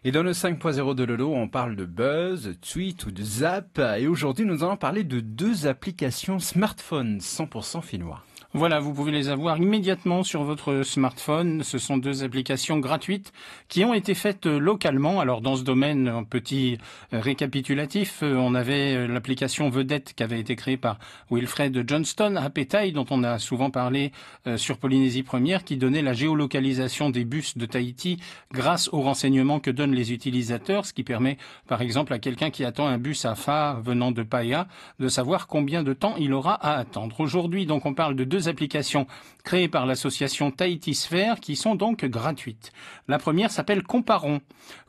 Et dans le 5.0 de Lolo, on parle de buzz, tweet ou de zap. Et aujourd'hui, nous allons parler de deux applications smartphone 100% finnois. Voilà, vous pouvez les avoir immédiatement sur votre smartphone. Ce sont deux applications gratuites qui ont été faites localement. Alors dans ce domaine, un petit récapitulatif, on avait l'application Vedette qui avait été créée par Wilfred Johnston à Pétaï, dont on a souvent parlé sur Polynésie Première, qui donnait la géolocalisation des bus de Tahiti grâce aux renseignements que donnent les utilisateurs, ce qui permet par exemple à quelqu'un qui attend un bus à Fa venant de Paia de savoir combien de temps il aura à attendre. Aujourd'hui, donc, on parle de deux applications créées par l'association Tahiti Sphere qui sont donc gratuites. La première s'appelle Comparon.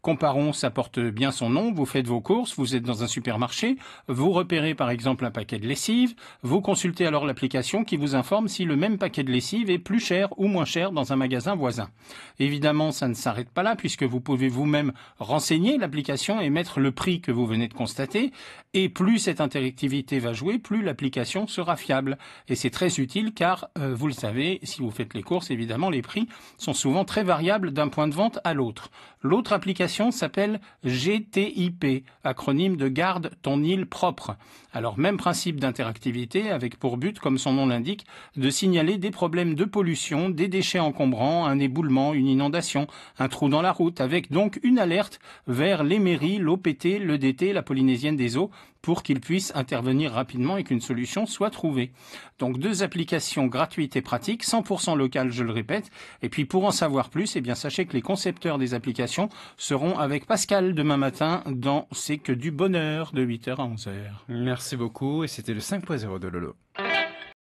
Comparon, ça porte bien son nom. Vous faites vos courses, vous êtes dans un supermarché, vous repérez par exemple un paquet de lessive, vous consultez alors l'application qui vous informe si le même paquet de lessive est plus cher ou moins cher dans un magasin voisin. Évidemment, ça ne s'arrête pas là puisque vous pouvez vous-même renseigner l'application et mettre le prix que vous venez de constater. Et plus cette interactivité va jouer, plus l'application sera fiable. Et c'est très utile car, vous le savez, si vous faites les courses, évidemment, les prix sont souvent très variables d'un point de vente à l'autre. L'autre application s'appelle GTIP, acronyme de Garde ton île propre. Alors, même principe d'interactivité avec pour but, comme son nom l'indique, de signaler des problèmes de pollution, des déchets encombrants, un éboulement, une inondation, un trou dans la route, avec donc une alerte vers les mairies, l'OPT, l'EDT, la Polynésienne des eaux, pour qu'ils puissent intervenir rapidement et qu'une solution soit trouvée. Donc deux applications gratuites et pratiques, 100% locales, je le répète. Et puis pour en savoir plus, eh bien sachez que les concepteurs des applications seront avec Pascal demain matin dans C'est que du bonheur de 8h à 11h. Merci beaucoup et c'était le 5.0 de Lolo.